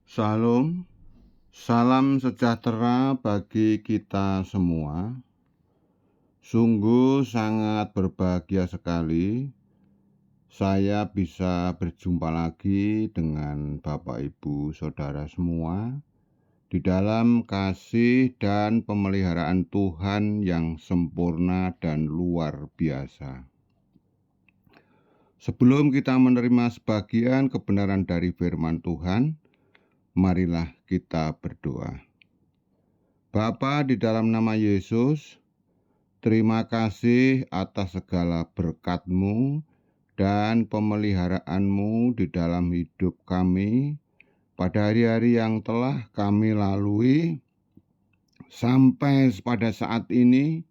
Shalom, salam sejahtera bagi kita semua. Sungguh sangat berbahagia sekali saya bisa berjumpa lagi dengan Bapak Ibu Saudara semua di dalam kasih dan pemeliharaan Tuhan yang sempurna dan luar biasa. Sebelum kita menerima sebagian kebenaran dari firman Tuhan, marilah kita berdoa. Bapa, di dalam nama Yesus, terima kasih atas segala berkat-Mu dan pemeliharaanmu di dalam hidup kami pada hari-hari yang telah kami lalui. Sampai pada saat ini,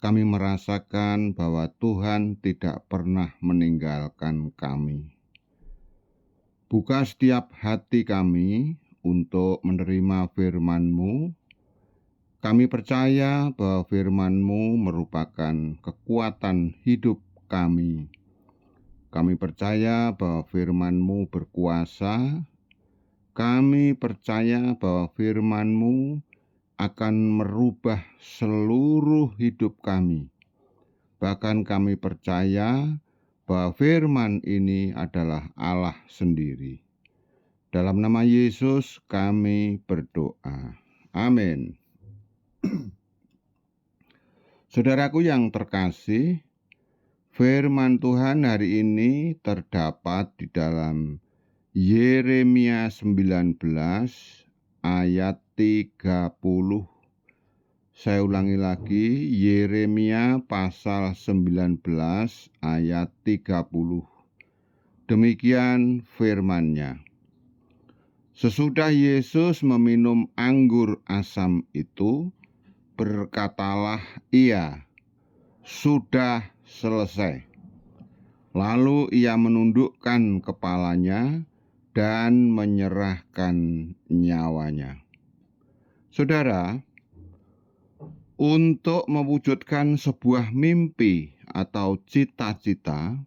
kami merasakan bahwa Tuhan tidak pernah meninggalkan kami. Buka setiap hati kami untuk menerima firman-Mu. Kami percaya bahwa firman-Mu merupakan kekuatan hidup kami. Kami percaya bahwa firman-Mu berkuasa. Kami percaya bahwa firman-Mu akan merubah seluruh hidup kami. Bahkan kami percaya bahwa firman ini adalah Allah sendiri. Dalam nama Yesus kami berdoa. Amin. Saudaraku yang terkasih, firman Tuhan hari ini terdapat di dalam Yeremia 19 ayat 30. Saya ulangi lagi, Yeremia pasal 19 ayat 30. Demikian firman-Nya. Sesudah Yesus meminum anggur asam itu, berkatalah ia, sudah selesai. Lalu ia menundukkan kepalanya dan menyerahkan nyawanya. Saudara, untuk mewujudkan sebuah mimpi atau cita-cita,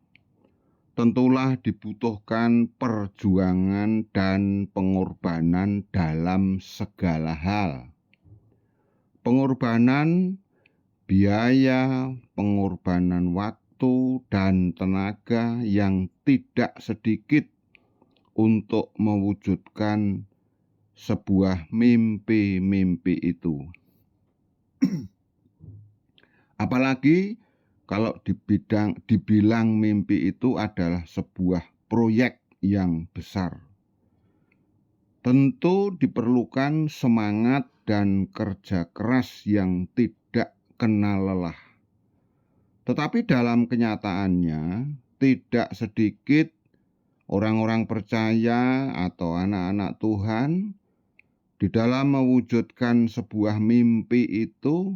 tentulah dibutuhkan perjuangan dan pengorbanan dalam segala hal. Pengorbanan biaya, pengorbanan waktu dan tenaga yang tidak sedikit untuk mewujudkan sebuah mimpi-mimpi itu. Apalagi kalau dibilang mimpi itu adalah sebuah proyek yang besar. Tentu diperlukan semangat dan kerja keras yang tidak kenal lelah. Tetapi dalam kenyataannya, tidak sedikit orang-orang percaya atau anak-anak Tuhan di dalam mewujudkan sebuah mimpi itu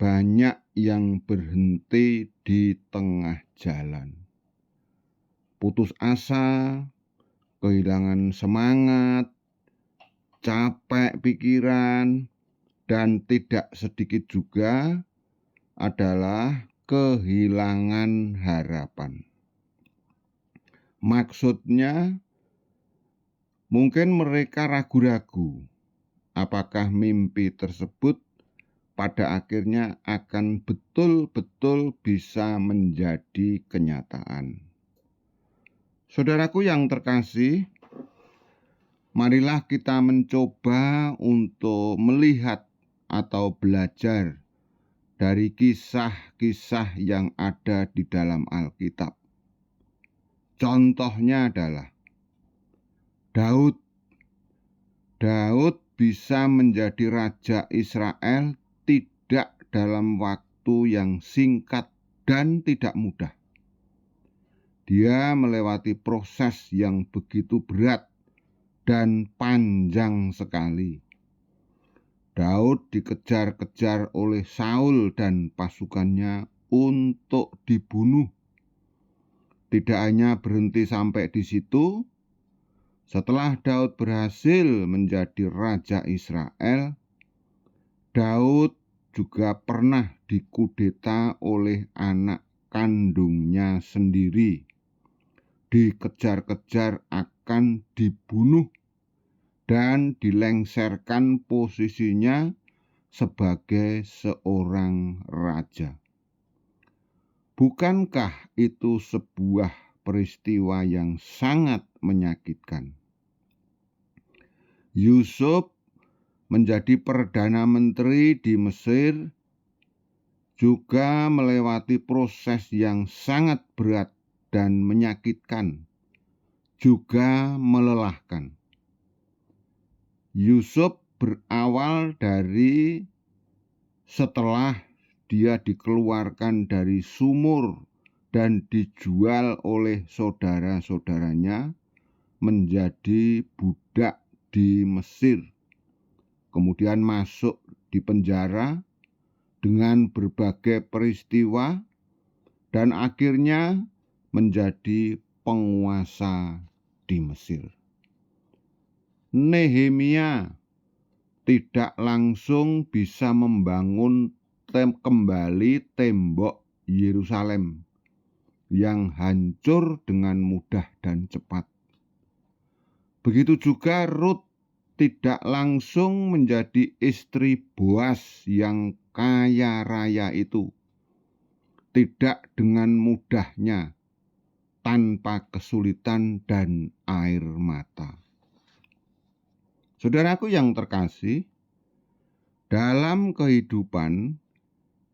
banyak yang berhenti di tengah jalan. Putus asa, kehilangan semangat, capek pikiran, dan tidak sedikit juga adalah kehilangan harapan. Maksudnya, mungkin mereka ragu-ragu apakah mimpi tersebut pada akhirnya akan betul-betul bisa menjadi kenyataan. Saudaraku yang terkasih, marilah kita mencoba untuk melihat atau belajar dari kisah-kisah yang ada di dalam Alkitab. Contohnya adalah Daud. Daud bisa menjadi raja Israel tidak dalam waktu yang singkat dan tidak mudah. Dia melewati proses yang begitu berat dan panjang sekali. Daud dikejar-kejar oleh Saul dan pasukannya untuk dibunuh. Tidak hanya berhenti sampai di situ, setelah Daud berhasil menjadi raja Israel, Daud juga pernah dikudeta oleh anak kandungnya sendiri. Dikejar-kejar akan dibunuh dan dilengsarkan posisinya sebagai seorang raja. Bukankah itu sebuah peristiwa yang sangat menyakitkan? Yusuf menjadi perdana menteri di Mesir juga melewati proses yang sangat berat dan menyakitkan, juga melelahkan. Yusuf berawal dari setelah dia dikeluarkan dari sumur dan dijual oleh saudara-saudaranya menjadi budak di Mesir. Kemudian masuk di penjara dengan berbagai peristiwa dan akhirnya menjadi penguasa di Mesir. Nehemia tidak langsung bisa membangun kembali tembok Yerusalem yang hancur dengan mudah dan cepat. Begitu juga Rut tidak langsung menjadi istri Boas yang kaya raya itu. Tidak dengan mudahnya, tanpa kesulitan dan air mata. Saudaraku yang terkasih, dalam kehidupan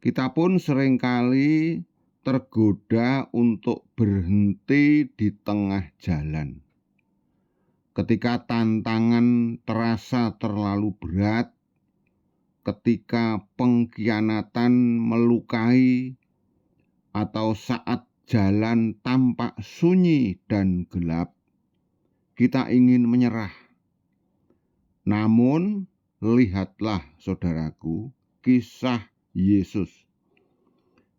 kita pun seringkali tergoda untuk berhenti di tengah jalan. Ketika tantangan terasa terlalu berat, ketika pengkhianatan melukai, atau saat jalan tampak sunyi dan gelap, kita ingin menyerah. Namun, lihatlah saudaraku, kisah Yesus.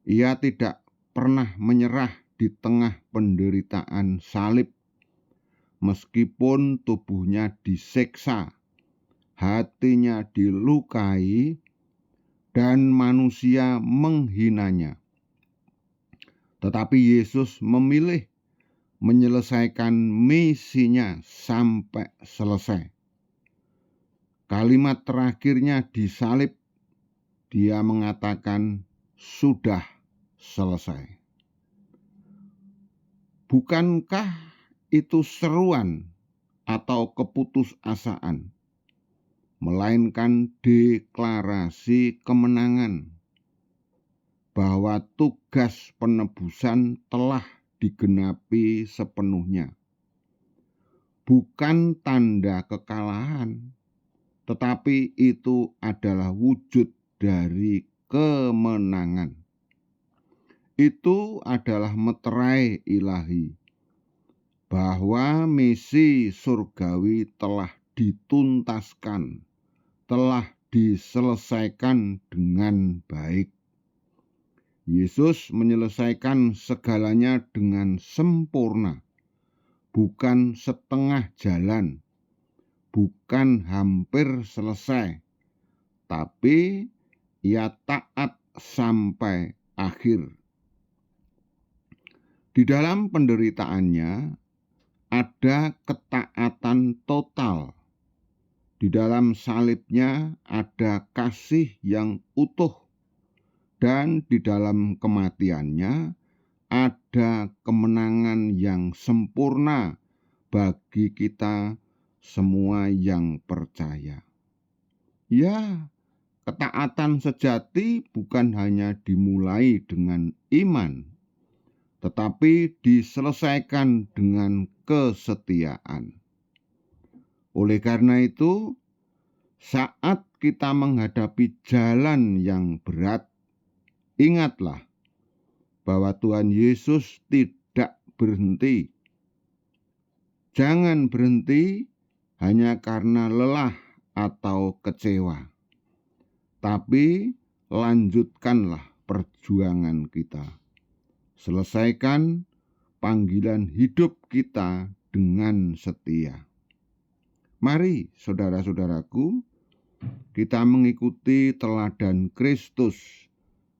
Ia tidak pernah menyerah di tengah penderitaan salib. Meskipun tubuhnya disiksa, hatinya dilukai, dan manusia menghinanya. Tetapi Yesus memilih menyelesaikan misinya sampai selesai. Kalimat terakhirnya di salib, dia mengatakan, "Sudah selesai." Bukankah itu seruan atau keputusasaan, melainkan deklarasi kemenangan bahwa tugas penebusan telah digenapi sepenuhnya. Bukan tanda kekalahan, tetapi itu adalah wujud dari kemenangan. Itu adalah meterai ilahi, bahwa misi surgawi telah dituntaskan, telah diselesaikan dengan baik. Yesus menyelesaikan segalanya dengan sempurna, bukan setengah jalan, bukan hampir selesai, tapi ia taat sampai akhir. Di dalam penderitaannya ada ketaatan total. Di dalam salibnya ada kasih yang utuh. Dan di dalam kematiannya ada kemenangan yang sempurna bagi kita semua yang percaya. Ya, ketaatan sejati bukan hanya dimulai dengan iman, tetapi diselesaikan dengan kesetiaan. Oleh karena itu, saat kita menghadapi jalan yang berat, ingatlah bahwa Tuhan Yesus tidak berhenti. Jangan berhenti hanya karena lelah atau kecewa, tapi lanjutkanlah perjuangan kita. Selesaikan panggilan hidup kita dengan setia. Mari, saudara-saudaraku, kita mengikuti teladan Kristus,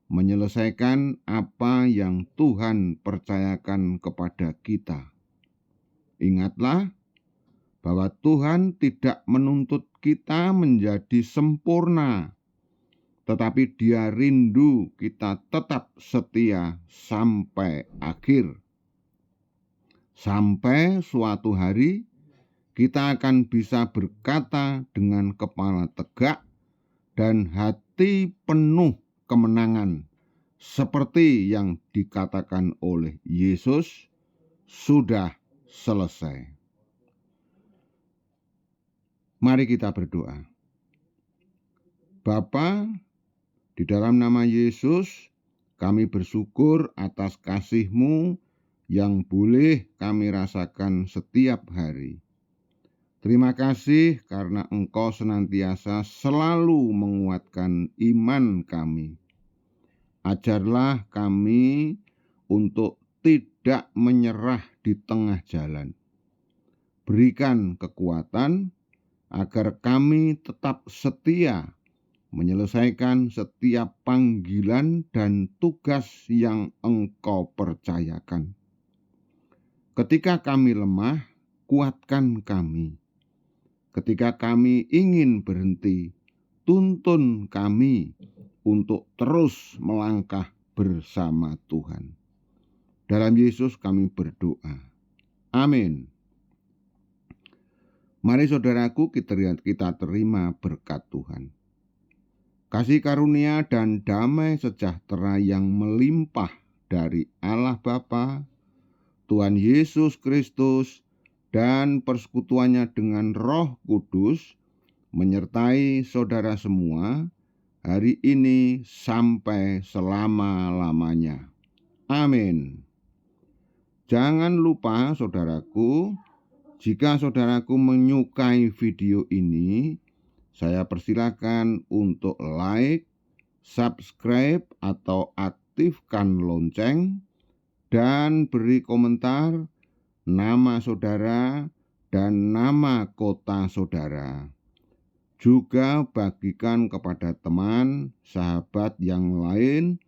menyelesaikan apa yang Tuhan percayakan kepada kita. Ingatlah bahwa Tuhan tidak menuntut kita menjadi sempurna, tetapi Dia rindu kita tetap setia sampai akhir. Sampai suatu hari kita akan bisa berkata dengan kepala tegak dan hati penuh kemenangan, seperti yang dikatakan oleh Yesus, sudah selesai. Mari kita berdoa. Bapa, di dalam nama Yesus, kami bersyukur atas kasih-Mu yang boleh kami rasakan setiap hari. Terima kasih karena Engkau senantiasa selalu menguatkan iman kami. Ajarlah kami untuk tidak menyerah di tengah jalan. Berikan kekuatan agar kami tetap setia menyelesaikan setiap panggilan dan tugas yang Engkau percayakan. Ketika kami lemah, kuatkan kami. Ketika kami ingin berhenti, tuntun kami untuk terus melangkah bersama Tuhan. Dalam Yesus kami berdoa. Amin. Mari saudaraku kita terima berkat Tuhan. Kasih karunia dan damai sejahtera yang melimpah dari Allah Bapa, Tuhan Yesus Kristus, dan persekutuannya dengan Roh Kudus menyertai saudara semua hari ini sampai selama-lamanya. Amin. Jangan lupa saudaraku, jika saudaraku menyukai video ini, saya persilakan untuk like, subscribe, atau aktifkan lonceng, dan beri komentar nama saudara dan nama kota saudara. Juga bagikan kepada teman, sahabat yang lain,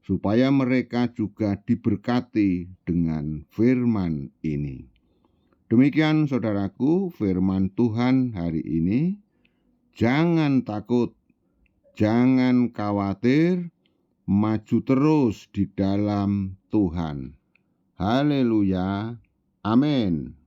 supaya mereka juga diberkati dengan firman ini. Demikian saudaraku firman Tuhan hari ini. Jangan takut, jangan khawatir, maju terus di dalam Tuhan. Haleluya, amin.